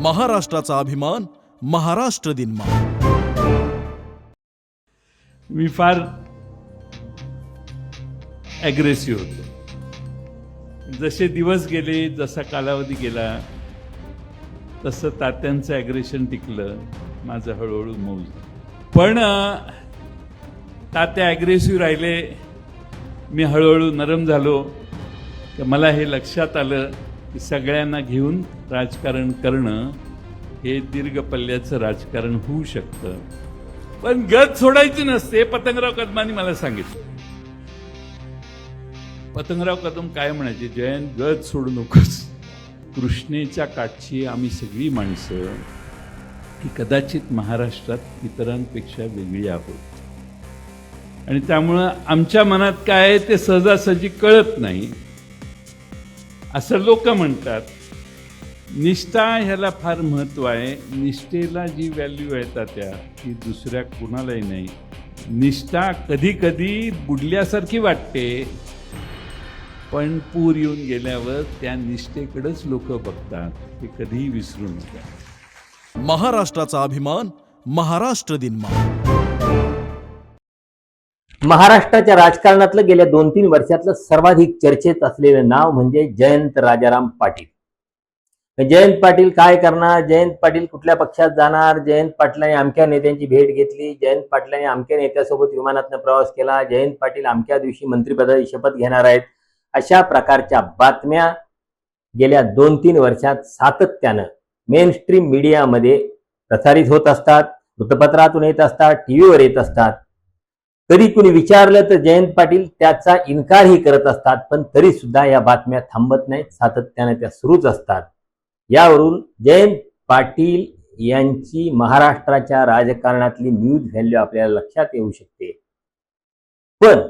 महाराष्ट्राचा अभिमान महाराष्ट्र दिन मा। मी फार ॲग्रेसिव्ह होतो। जसे दिवस गेले, जसा कालावधी गेला, तसं तात्यांचं ॲग्रेशन टिकलं, माझं हळूहळू मऊ झालं। पण तात्या ॲग्रेसिव्ह राहिले, मी हळूहळू नरम झालो। तर मला हे लक्षात आलं की सगळ्यांना घेऊन राजकारण करणं हे दीर्घ पल्ल्याचं राजकारण होऊ शकतं, पण गत सोडायची नसते। पतंगराव कदमांनी मला सांगितलं। पतंगराव कदम काय म्हणायचे, जयंत गत सोडू नकोस। कृष्णेच्या काठची आम्ही सगळी माणसं ही कदाचित महाराष्ट्रात इतरांपेक्षा वेगळी आहोत, आणि त्यामुळं आमच्या मनात काय आहे ते सहजासहजी कळत नाही असं लोक म्हणतात। निष्ठा ह्याला फार महत्व आहे। निष्ठेला जी व्हॅल्यू आहे तात्या, ती दुसऱ्या कुणालाही नाही। निष्ठा कधी कधी बुडल्यासारखी वाटते, पण पूर येऊन गेल्यावर त्या निष्ठेकडेच लोक बघतात, हे कधीही विसरू नका। महाराष्ट्राचा अभिमान महाराष्ट्र दिन मा। महाराष्ट्राच्या राजकारणातलं गेल्या 2-3 वर्षातलं सर्वाधिक चर्चेत असलेलं नाव म्हणजे जयंत राजाराम पाटील। जयंत पाटील काय करणार, जयंत पाटील कुठल्या पक्षात जाणार, जयंत पाटलांनी अमक्या नेत्यांची भेट घेतली, जयंत पाटलांनी अमक्या नेत्यासोबत विमानातनं प्रवास केला, जयंत पाटील अमक्या दिवशी मंत्रिपदाची शपथ घेणार आहेत, अशा प्रकारच्या बातम्या गेल्या 2-3 वर्षात सातत्यानं मेन स्ट्रीम मीडियामध्ये प्रसारित होत असतात, वृत्तपत्रातून येत असतात, टीव्हीवर येत असतात। कधी कुणी विचारलं तर जयंत पाटील त्याचा इन्कारही करत असतात, पण तरी सुद्धा या बातम्या थांबत नाहीत, सातत्याने त्या सुरूच असतात। यावरून जयंत पाटील यांची महाराष्ट्राच्या राजकारणातली न्यूज व्हॅल्यू आपल्याला लक्षात येऊ शकते। पण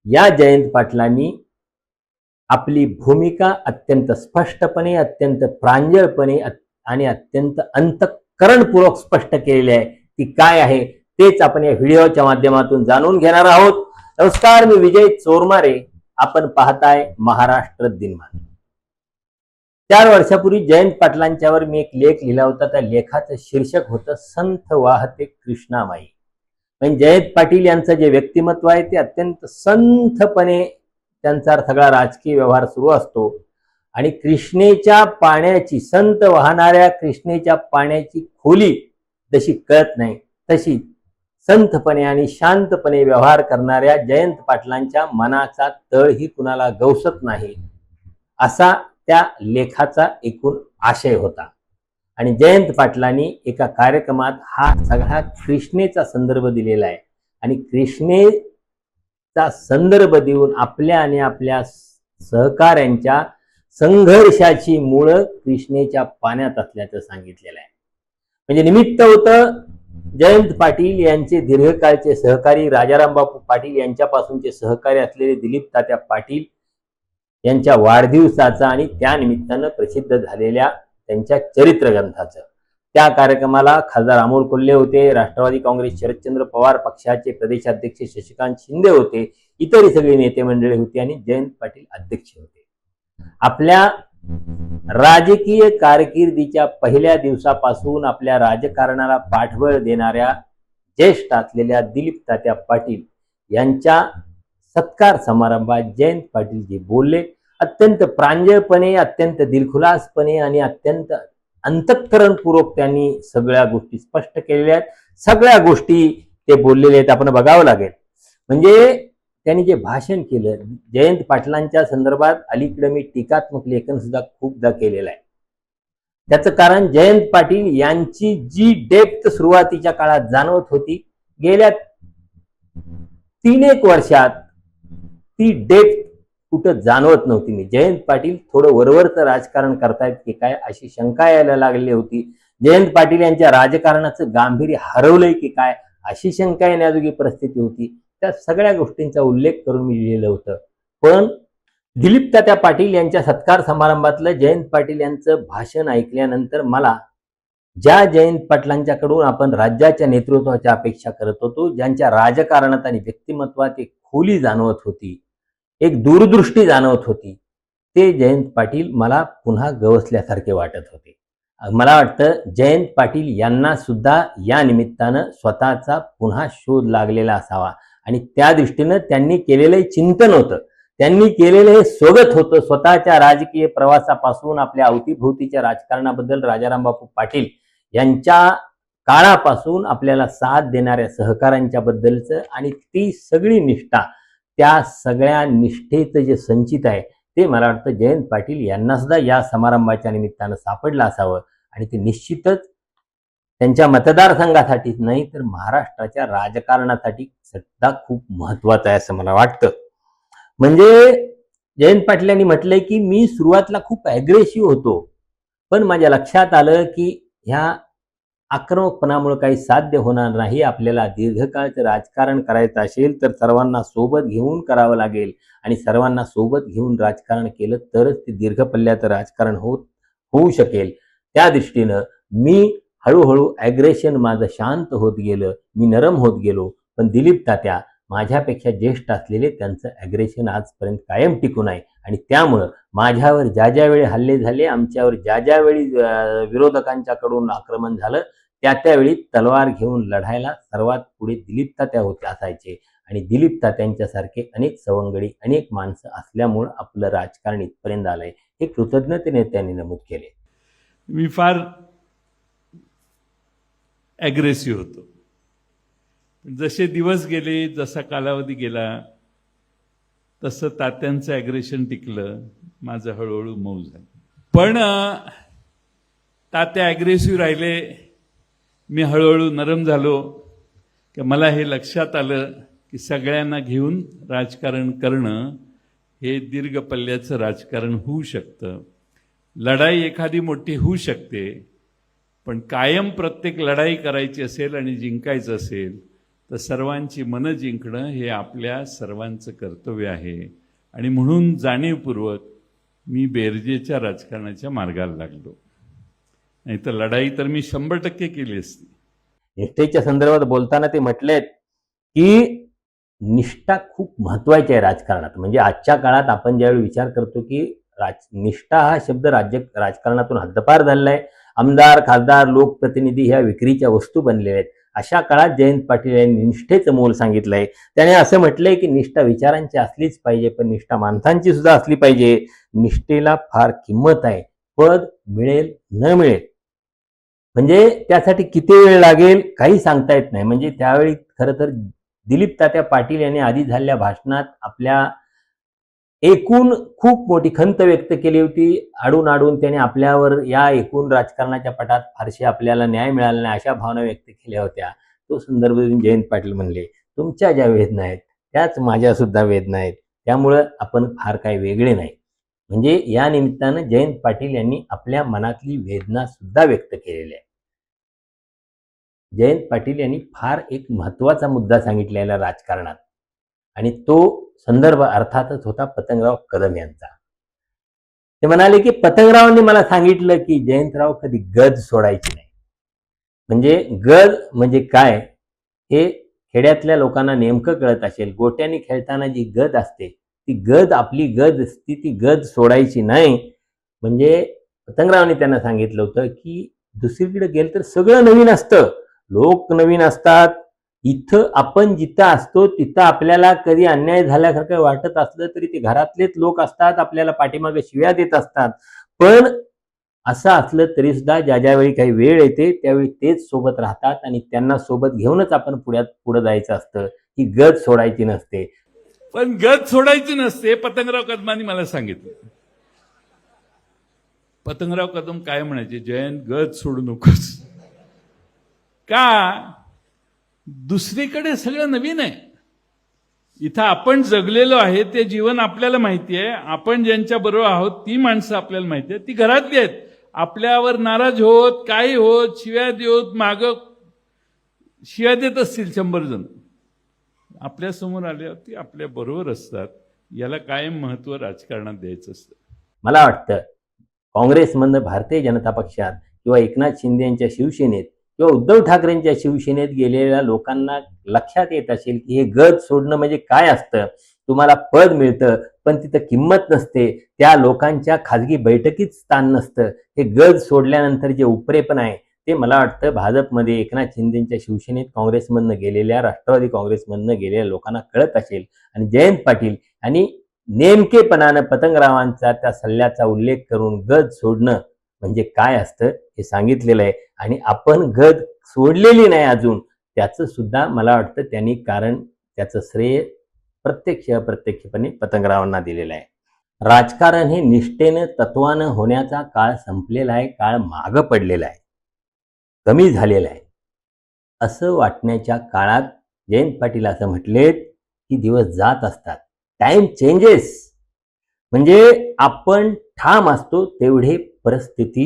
या जयंत पाटलांनी आपली भूमिका अत्यंत स्पष्टपणे, अत्यंत प्रांजळपणे आणि अत्यंत अंतःकरणपूर्वक स्पष्ट केलेली आहे। ती काय आहे तेच आपण या व्हिडिओच्या माध्यमातून जाणून घेणार आहोत। नमस्कार, मी विजय चोरमारे, आपण पाहताय महाराष्ट्र दिनमान। 4 वर्षापूर्वी जयंत पाटलांच्यावर मी एक लेख लिहिला होता। त्या लेखाचं शीर्षक होतं संथ वाहते कृष्णामाई। म्हणजे जयंत पाटील यांचं जे व्यक्तिमत्व आहे ते अत्यंत संथपणे त्यांचा सगळा राजकीय व्यवहार सुरू असतो, आणि कृष्णेच्या पाण्याची, संत वाहणाऱ्या कृष्णेच्या पाण्याची खोली जशी कळत नाही, तशी संथपणे आणि शांतपणे व्यवहार करणाऱ्या जयंत पाटलांच्या मनाचा तळही कुणाला गवसत नाही, असा त्या लेखाचा एकूण आशय होता। आणि जयंत पाटलांनी एका कार्यक्रमात हा सगळा कृष्णेचा संदर्भ दिलेला आहे, आणि कृष्णेचा संदर्भ देऊन आपल्या आणि आपल्या सहकाऱ्यांच्या संघर्षाची मुळं कृष्णेच्या पाण्यात असल्याचं सांगितलेलं आहे। म्हणजे निमित्त होतं जयंत पाटील यांचे दीर्घकाळचे सहकारी राजाराम बापू पाटील यांच्यापासूनचे सहकारी असलेले दिलीप तात्या पाटील यांच्या वाढदिवसाचा आणि त्या निमित्तानं प्रसिद्ध झालेल्या त्यांच्या चरित्र ग्रंथाचं। त्या कार्यक्रमाला खासदार अमोल कोल्हे होते, राष्ट्रवादी काँग्रेस शरदचंद्र पवार पक्षाचे प्रदेशाध्यक्ष शशिकांत शिंदे होते, इतरही सगळे नेते मंडळी होती, आणि जयंत पाटील अध्यक्ष होते। आपल्या राजकीय कारकिर्दीच्या पहिल्या दिवसापासून आपल्या राजकारणाला पाठबळ देणाऱ्या ज्येष्ठ असलेल्या दिलीप तात्या पाटील यांच्या सत्कार समारंभात जयंत पाटील जे बोलले, अत्यंत प्रांजळपणे, अत्यंत दिलखुलासपणे आणि अत्यंत अंतःकरणपूर्वक त्यांनी सगळ्या गोष्टी स्पष्ट केलेल्या आहेत। सगळ्या गोष्टी ते बोललेले आहेत, आपण बघावं लागेल। म्हणजे त्यांनी जे भाषण केलं जयंत पाटलांच्या संदर्भात, अलीकडे मी टीकात्मक लेखन सुद्धा खूपदा केलेलं आहे। त्याचं कारण जयंत पाटील यांची जी डेप्थ सुरुवातीच्या काळात जाणवत होती, गेल्या 3-1 वर्षात ती डेप्थ कुठं जाणवत नव्हती। मी जयंत पाटील थोडं वरवरचं राजकारण करतायत की काय अशी शंका यायला लागली होती। जयंत पाटील यांच्या राजकारणाचं गांभीर्य हरवलंय की काय अशी शंका येण्याजोगी परिस्थिती होती। त्या सगळ्या गोष्टींचा उल्लेख करून मी लिहिलेलं होतं। पण दिलीप तात्या पाटील यांच्या सत्कार समारंभातलं जयंत पाटील यांचं भाषण ऐकल्यानंतर मला ज्या जयंत पाटलांच्याकडून आपण राज्याच्या नेतृत्वाच्या अपेक्षा करत होतो, ज्यांच्या राजकारणात आणि व्यक्तिमत्वात एक खोली जाणवत होती, एक दूरदृष्टी जाणवत होती, ते जयंत पाटील मला पुन्हा गवसल्यासारखे वाटत होते। मला वाटतं जयंत पाटील यांना सुद्धा या निमित्तानं स्वतःचा पुन्हा शोध लागलेला असावा आणि त्या दृष्टीनं त्यांनी केलेलं चिंतन होतं, त्यांनी केलेलं हे स्वगत होतं. स्वतःच्या राजकीय प्रवासापासून आपल्या अवतीभोवतीच्या राजकारणाबद्दल राजाराम बापू पाटील यांच्या काळापासून आपल्याला साथ देणाऱ्या सहकाऱ्यांच्या बद्दलचं आणि ती सगळी निष्ठा, त्या सगळ्या निष्ठेचं जे संचित आहे ते मला वाटतं जयंत पाटील यांना सुद्धा या समारंभाच्या निमित्तानं सापडलं असावं आणि ते निश्चितच त्यांच्या मतदारसंघासाठीच नाही तर महाराष्ट्राच्या राजकारणासाठी सुद्धा खूप महत्वाचं आहे असं मला वाटतं. म्हणजे जयंत पाटील यांनी म्हटलंय की मी सुरुवातीला खूप ॲग्रेसिव्ह होतो, पण माझ्या लक्षात आलं की ह्या आक्रमकपणामुळे काही साध्य होणार नाही. आपल्याला दीर्घकाळचं राजकारण करायचं असेल तर सर्वांना सोबत घेऊन करावं लागेल आणि सर्वांना सोबत घेऊन राजकारण केलं तरच ते दीर्घ पल्ल्याचं राजकारण होऊ शकेल. त्या दृष्टीनं मी हळूहळू ॲग्रेशन माझं शांत होत गेलं, मी नरम होत गेलो. पण दिलीप तात्या माझ्यापेक्षा ज्येष्ठ असलेले त्यांचं ॲग्रेशन आजपर्यंत कायम टिकून आहे आणि त्यामुळं माझ्यावर ज्या ज्यावेळी हल्ले झाले, आमच्यावर ज्या ज्यावेळी विरोधकांच्याकडून आक्रमण झालं, त्यावेळी तलवार घेऊन लढायला सर्वात पुढे दिलीप तात्या होते असायचे आणि दिलीप तात्यांच्यासारखे अनेक सवंगडी, अनेक माणसं असल्यामुळं आपलं राजकारण इथपर्यंत आलंय, हे कृतज्ञतेने त्यांनी नमूद केले. मी फार ॲग्रेसिव्ह होतो. जसे दिवस गेले, जसा कालावधी गेला, तसं तात्यांचं ॲग्रेशन टिकलं, माझं हळूहळू मऊ झालं. पण तात्या ॲग्रेसिव्ह राहिले, मी हळूहळू नरम झालो. की मला हे लक्षात आलं की सगळ्यांना घेऊन राजकारण करणं हे दीर्घ पल्ल्याचं राजकारण होऊ शकतं. लढाई एखादी मोठी होऊ शकते, पण कायम प्रत्येक लढाई करायची असेल आणि जिंकायचं असेल तर सर्वांची मनं जिंकणं हे आपल्या सर्वांचं कर्तव्य आहे. आणि म्हणून जाणीवपूर्वक मी बेरजेच्या राजकारणाच्या मार्गाला लागलो. नाही तर लढाई तर मी 100% केली असती. निष्ठेच्या संदर्भात बोलताना ते म्हटलेत की निष्ठा खूप महत्वाची आहे राजकारणात. म्हणजे आजच्या काळात आपण ज्यावेळी विचार करतो की निष्ठा हा शब्द राजकारणातून हद्दपार झालेला आहे. आमदार, खासदार, लोकप्रतिनिधी ह्या विक्रीच्या वस्तू बनलेल्या आहेत. अशा काळात जयंत पाटील यांनी निष्ठेचं मोल सांगितलंय. त्याने असं म्हटलंय की निष्ठा विचारांची असलीच पाहिजे, पण निष्ठा माणसांची सुद्धा असली पाहिजे. निष्ठेला फार किंमत आहे. पद मिळेल न मिळेल, म्हणजे त्यासाठी किती वेळ लागेल काही सांगता येत नाही. म्हणजे त्यावेळी खरं तर दिलीप तात्या पाटील यांनी आधी झालेल्या भाषणात आपल्या एकूण खूप मोठी खंत व्यक्त केली होती. आडून त्याने आपल्यावर या एकूण राजकारणाच्या पटात फारसे आपल्याला न्याय मिळाला नाही अशा भावना व्यक्त केल्या होत्या. तो संदर्भ जयंत पाटील म्हणले, तुमच्या ज्या वेदना आहेत त्याच माझ्या सुद्धा वेदना आहेत, त्यामुळं आपण फार काही वेगळे नाही. म्हणजे या निमित्तानं जयंत पाटील यांनी आपल्या मनातली वेदना सुद्धा व्यक्त केलेली आहे. जयंत पाटील यांनी फार एक महत्वाचा मुद्दा सांगितलेला राजकारणात आणि तो संदर्भ अर्थातच होता पतंगराव कदम यांचा. ते म्हणाले की पतंगरावांनी मला सांगितलं की जयंतराव कधी गद सोडायची नाही. म्हणजे गद म्हणजे काय हे खेड्यातल्या लोकांना नेमकं कळत असेल. गोट्याने खेळताना जी गद असते ती गद आपली गद असती, ती गद सोडायची नाही. म्हणजे पतंगरावांनी त्यांना सांगितलं होतं की दुसरीकडे गेलं तर सगळं नवीन असतं, लोक नवीन असतात. इथं आपण जिथं असतो तिथं आपल्याला कधी अन्याय झाल्यासारखं वाटत असलं तरी ते घरातलेच लोक असतात, आपल्याला पाठीमागे शिव्या देत असतात. पण असं असलं तरी सुद्धा ज्या ज्यावेळी काही वेळ येते त्यावेळी तेच सोबत राहतात आणि त्यांना सोबत घेऊनच आपण पुढे जायचं असतं. ही गद सोडायची नसते. पण गद सोडायची नसते पतंगराव कदमांनी मला सांगितलं. पतंगराव कदम काय म्हणायचे, जयंत गद सोडू नकोस. का? दुसरीकडे सगळं नवीन आहे. इथं आपण जगलेलो आहे ते जीवन आपल्याला माहिती आहे. आपण ज्यांच्या बरोबर आहोत ती माणसं आपल्याला माहिती आहे, ती घरातली आहेत. आपल्यावर नाराज होत, काही होत, शिव्या देत, माग शिव्या देत असतील 100 जण, आपल्या समोर आल्यावर ती आपल्या बरोबर असतात. याला कायम महत्व राजकारणात द्यायचं असतं. मला वाटतं काँग्रेसमधनं भारतीय जनता पक्षात किंवा एकनाथ शिंदे यांच्या शिवसेनेत किंवा उद्धव ठाकरेंच्या शिवसेनेत गेलेल्या लोकांना लक्षात येत असेल की हे गद सोडणं म्हणजे काय असतं. तुम्हाला पद मिळतं पण तिथं किंमत नसते, त्या लोकांच्या खाजगी बैठकीत स्थान नसतं. हे गज सोडल्यानंतर जे उपरेपण आहे ते मला वाटतं भाजपमध्ये, एकनाथ शिंदेच्या शिवसेनेत, काँग्रेसमधनं गेलेल्या, राष्ट्रवादी काँग्रेसमधनं गेलेल्या लोकांना कळत असेल. आणि जयंत पाटील यांनी नेमकेपणानं पतंगरावांचा त्या सल्ल्याचा उल्लेख करून गज सोडणं म्हणजे काय असतं हे सांगितलेलं आहे. आणि आपण गज सोडलेली नाही अजून, त्याचं सुद्धा मला वाटतं त्यांनी कारण, त्याचं श्रेय प्रत्यक्ष अप्रत्यक्षपणे पतंगरावांना दिलेलं आहे. राजकारण हे निष्ठेनं, तत्वानं होण्याचा काळ संपलेला आहे, काळ मागं पडलेला आहे, कमी झालेला आहे. असं वाटण्याच्या काळात जयंत पाटील असं म्हटलेत की दिवस जात असतात, टाइम चेंजेस. म्हणजे आपण ठाम असतो तेवढे परिस्थिती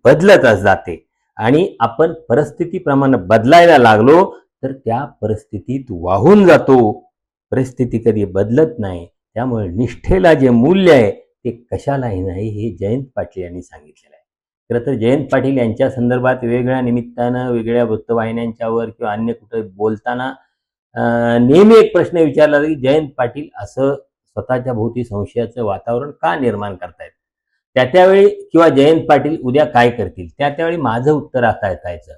बदलतच जाते आणि आपण परिस्थितीप्रमाणे बदलायला लागलो तर त्या परिस्थितीत वाहून जातो. परिस्थिती कधी बदलत नाही. त्यामुळे निष्ठेला जे मूल्य आहे ते कशालाही नाही, हे जयंत पाटील यांनी सांगितलेलं आहे. खरं तर जयंत पाटील यांच्या संदर्भात वेगळ्या निमित्तानं वेगळ्या वृत्तवाहिन्यांच्यावर किंवा अन्य कुठे बोलताना नेहमी एक प्रश्न विचारला जातो की जयंत पाटील असं स्वतःच्या भोवती संशयाचं वातावरण का निर्माण करतायत. त्यावेळी किंवा जयंत पाटील उद्या काय करतील, त्यावेळी माझं उत्तर असं असायचं,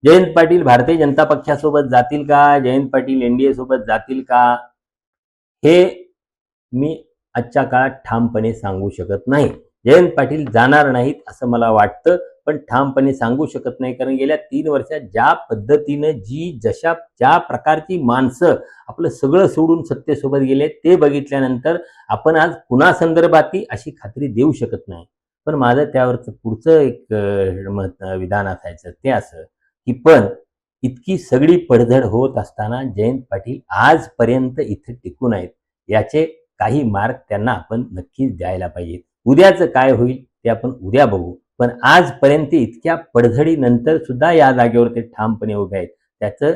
जयंत पाटील भारतीय जनता पक्षासोबत जातील का, जयंत पाटील एनडीए सोबत जातील का, हे मी आजच्या काळात ठामपणे सांगू शकत नाही. जयंत पाटील जाणार नाहीत असं मला वाटतं, पण ठामपणे सांगू शकत नाही. कारण गेल्या 3 वर्षात ज्या पद्धतीनं ज्या प्रकारची माणसं आपलं सगळं सोडून सत्तेसोबत गेले ते बघितल्यानंतर आपण आज कुणासंदर्भातही अशी खात्री देऊ शकत नाही. पण माझं त्यावरचं पुढचं एक विधान असायचं ते असं की पण इतकी सगळी पडझड होत असताना जयंत पाटील आजपर्यंत इथे टिकून आहेत, याचे काही मार्क त्यांना आपण नक्कीच द्यायला पाहिजे. उद्याचं काय होईल ते आपण उद्या बघू, पण आजपर्यंत इतक्या पडझडीनंतर सुद्धा या जागेवर ते ठामपणे उभे आहेत. त्याचं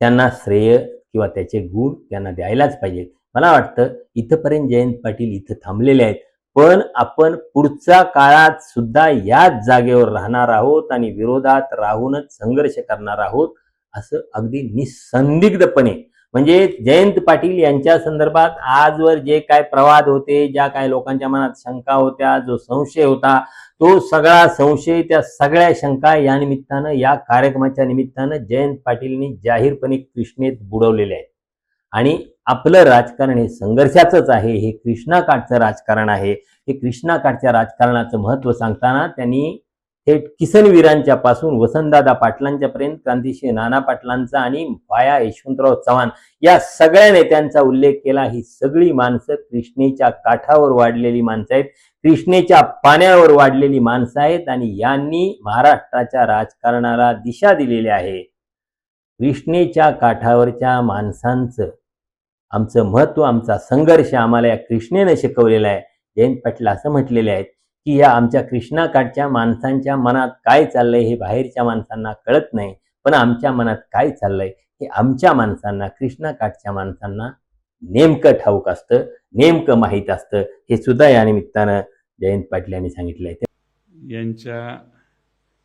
त्यांना श्रेय किंवा त्याचे गुण त्यांना द्यायलाच पाहिजे. मला वाटतं इथंपर्यंत जयंत पाटील इथं थांबलेले आहेत, पण आपण पुढच्या काळात सुद्धा याच जागेवर राहणार आहोत आणि विरोधात राहूनच संघर्ष करणार आहोत, असं अगदी निसंदिग्धपणे. म्हणजे जयंत पाटील यांच्या संदर्भात आजवर जे काय प्रवाद होते, ज्या काय लोकांच्या मनात शंका होत्या, जो संशय होता, तो सगळा संशय, त्या सगळ्या शंका या निमित्तानं, या कार्यक्रमाच्या निमित्तानं जयंत पाटीलनी जाहीरपणे कृष्णेत बुडवलेले आहेत. आणि आपलं राजकारण हे संघर्षाचंच आहे, हे कृष्णाकाठचं राजकारण आहे. हे कृष्णाकाठच्या राजकारणाचं महत्त्व सांगताना त्यांनी थेट किसनवीरांच्या पासून वसंतदादा पाटलांच्या पर्यंत, क्रांतिसिंह नाना पाटलांचा आणि वाया यशवंतराव चव्हाण या सगळ्या नेत्यांचा उल्लेख केला. ही सगळी माणसं कृष्णेच्या काठावर वाढलेली माणसं आहेत, कृष्णेच्या पाण्यावर वाढलेली माणसं आहेत आणि यांनी महाराष्ट्राच्या राजकारणाला दिशा दिलेली आहे. कृष्णेच्या काठावरच्या माणसांचं आमचं महत्त्व, आमचा संघर्ष आम्हाला या कृष्णेनं शिकवलेला आहे. जयंत पाटील असं म्हटलेले आहेत की या आमच्या कृष्णाकाठच्या माणसांच्या मनात काय चाललंय हे बाहेरच्या माणसांना कळत नाही, पण आमच्या मनात काय चाललंय हे आमच्या माणसांना, कृष्णाकाठच्या माणसांना नेमकं ठाऊक असतं, नेमकं माहीत असतं. हे सुद्धा या निमित्तानं जयंत पाटील यांनी सांगितलं आहे. यांच्या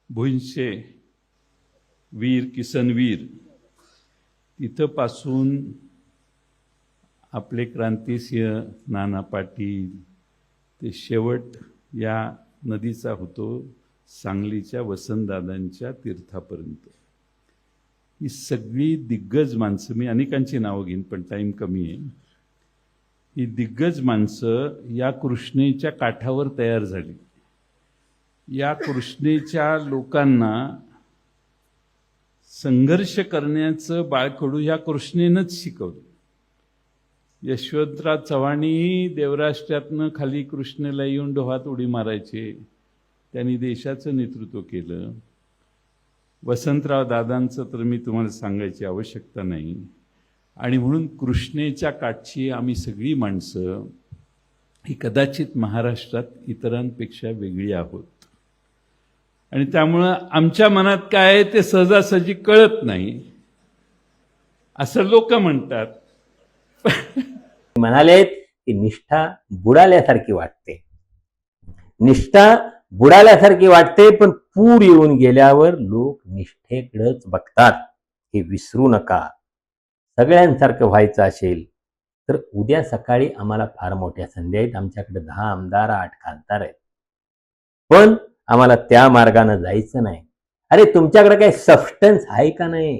भुईंचे वीर किसनवीर तिथंपासून आपले क्रांतिसिंह नाना पाटील ते शेवट या नदीचा होतो सांगलीच्या वसंतदादांच्या तीर्थापर्यंत, ही सगळी दिग्गज माणसं, मी अनेकांची नावं घेईन पण टाईम कमी आहे, ही दिग्गज माणसं या कृष्णेच्या काठावर तयार झाली. या कृष्णेच्या लोकांना संघर्ष करण्याचं बाळकडू या कृष्णेनंच शिकवलं. यशवंतराव चव्हाणही देवराष्ट्रातनं खाली कृष्णेला येऊन डोहात उडी मारायचे, त्यांनी देशाचं नेतृत्व केलं. वसंतराव दादांचं तर मी तुम्हाला सांगायची आवश्यकता नाही. आणि म्हणून कृष्णेच्या काठची आम्ही सगळी माणसं ही कदाचित महाराष्ट्रात इतरांपेक्षा वेगळी आहोत आणि त्यामुळं आमच्या मनात काय आहे ते सहजासहजी कळत नाही असं लोक म्हणतात. म्हणाले की निष्ठा बुडाल्यासारखी वाटते, निष्ठा बुडाल्यासारखी वाटते, पण पूर येऊन गेल्यावर लोक निष्ठेकडेच बघतात. हे विसरू नका. सगळ्यांसारखं व्हायचं असेल तर उद्या सकाळी आम्हाला फार मोठ्या संधी आहेत. आमच्याकडे 10 आमदार, 8 खासदार आहेत. पण आम्हाला त्या मार्गाने जायचं नाही. अरे तुमच्याकडे काही सबस्टन्स आहे का नाही?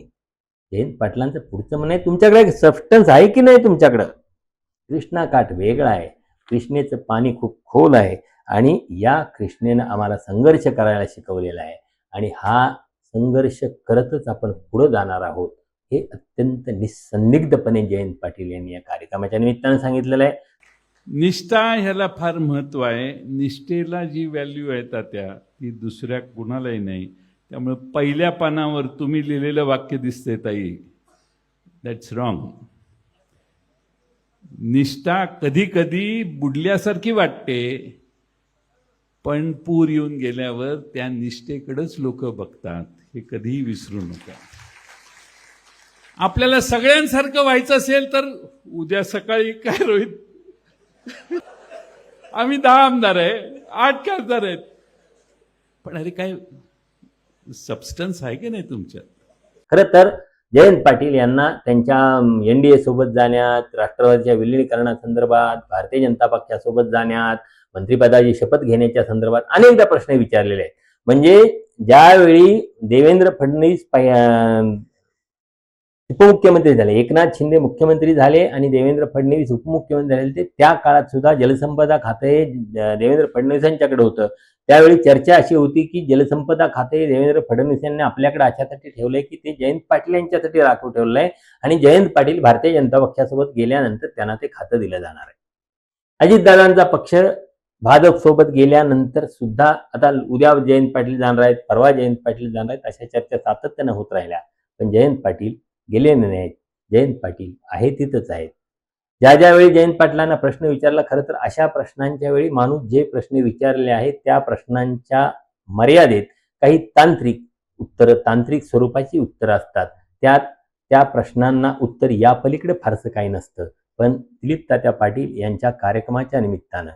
जयंत पाटलांचं पुढचं म्हणणं आहे, तुमच्याकडे सबस्टन्स आहे की नाही तुमच्याकडं? कृष्णा काठ वेगळा आहे. कृष्णेचं पाणी खूप खोल आहे आणि या कृष्णेनं आम्हाला संघर्ष करायला शिकवलेला आहे आणि हा संघर्ष करतच आपण पुढे जाणार आहोत. हे अत्यंत निसंदिग्धपणे जयंत पाटील यांनी या कार्यक्रमाच्या निमित्तानं सांगितलेलं आहे. निष्ठा ह्याला फार महत्त्व आहे. निष्ठेला जी व्हॅल्यू आहे तात्या, ती दुसऱ्या कुणालाही नाही. त्यामुळे पहिल्या पानावर तुम्ही लिहिलेलं वाक्य दिसते ताई, दॅट्स रॉंग. निष्ठा कधी कधी बुडल्यासारखी वाटते, पण पूर येऊन गेल्यावर त्या निष्ठेकडेच लोक बघतात. हे कधीही विसरू नका. आपल्याला सगळ्यांसारखं व्हायचं असेल तर उद्या सकाळी काय रोहित, आम्ही 10 आमदार आहे, 8 खासदार आहेत, पण अरे काय सबस्टन्स आहे की नाही तुमच्यात? खरं तर जयंत पाटील यांना त्यांच्या NDA सोबत जाण्यात, राष्ट्रवादीच्या विलिनीकरणासंदर्भात, भारतीय जनता पक्षासोबत जाण्यात, मंत्रिपदाची शपथ घेण्याच्या संदर्भात अनेकदा प्रश्न विचारलेले आहेत. म्हणजे ज्यावेळी देवेंद्र फडणवीस उपमुख्यमंत्री झाले, एकनाथ शिंदे मुख्यमंत्री झाले आणि देवेंद्र फडणवीस उपमुख्यमंत्री झाले, ते त्या काळात सुद्धा जलसंपदा खाते देवेंद्र फडणवीस यांच्याकडे होतं. त्यावेळी चर्चा अशी होती की जलसंपदा खाते देवेंद्र फडणवीस यांनी आपल्याकडे अशासाठी ठेवलंय की ते जयंत पाटील यांच्यासाठी राखून ठेवलंय आणि जयंत पाटील भारतीय जनता पक्षासोबत गेल्यानंतर त्यांना ते खातं दिलं जाणार आहे. अजितदादांचा पक्ष भाजप सोबत गेल्यानंतर सुद्धा आता उद्या जयंत पाटील जाणार आहेत, परवा जयंत पाटील जाणार आहेत, अशा चर्चा सातत्यानं होत राहिल्या. पण जयंत पाटील गेले नाहीत. जयंत पाटील आहे तिथंच आहेत. ज्या ज्यावेळी जयंत पाटलांना प्रश्न विचारला, खरं तर अशा प्रश्नांच्या वेळी माणूस जे प्रश्न विचारले आहेत त्या प्रश्नांच्या मर्यादेत काही तांत्रिक स्वरूपाची उत्तरं असतात. त्या प्रश्नांना उत्तर या पलीकडे फारसं काही नसतं. पण दिलीप तात्या पाटील यांच्या कार्यक्रमाच्या निमित्तानं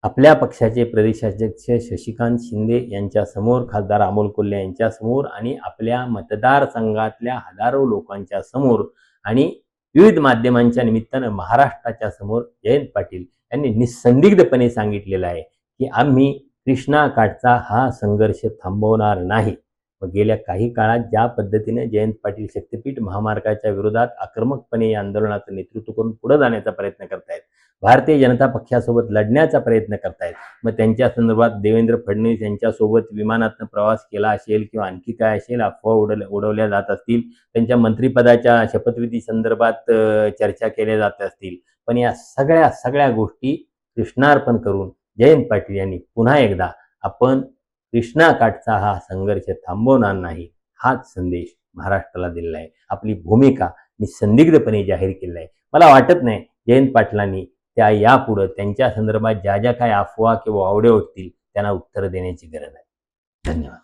आपल्या पक्षाचे प्रदेशाध्यक्ष शशिकांत शिंदे यांच्या समोर, खासदार अमोल कोल्हे यांच्या समोर आणि आपल्या मतदारसंघातल्या हजारो लोकांच्या समोर आणि विविध माध्यमांच्या निमित्तानं महाराष्ट्राच्या समोर जयंत पाटील यांनी निसंदिग्धपणे सांगितलेलं आहे की आम्ही कृष्णा काठचा हा संघर्ष थांबवणार नाही. मग गेल्या काही काळात ज्या पद्धतीने जयंत पाटील शक्तीपीठ महामार्गाच्या विरोधात आक्रमकपणे या आंदोलनाचं नेतृत्व करून पुढे जाण्याचा प्रयत्न करतायत, भारतीय जनता पक्षासोबत लढण्याचा प्रयत्न करतायत, मग त्यांच्या संदर्भात देवेंद्र फडणवीस यांच्यासोबत विमानातनं प्रवास केला असेल किंवा आणखी काय असेल, अफवा उडवल्या जात असतील, त्यांच्या मंत्रिपदाच्या शपथविधी संदर्भात चर्चा केल्या जात असतील, पण या सगळ्या गोष्टी कृष्णार्पण करून जयंत पाटील यांनी पुन्हा एकदा आपण कृष्णा काठचा हा संघर्ष थांबवणार नाही हाच संदेश महाराष्ट्राला दिलेला आहे. आपली भूमिका निसंदिग्धपणे जाहीर केलेली आहे. मला वाटत नाही जयंत पाटलांनी त्या यापुढे त्यांच्या संदर्भात ज्या ज्या काही अफवा किंवा आवडे उठतील त्यांना उत्तर देण्याची गरज आहे. धन्यवाद.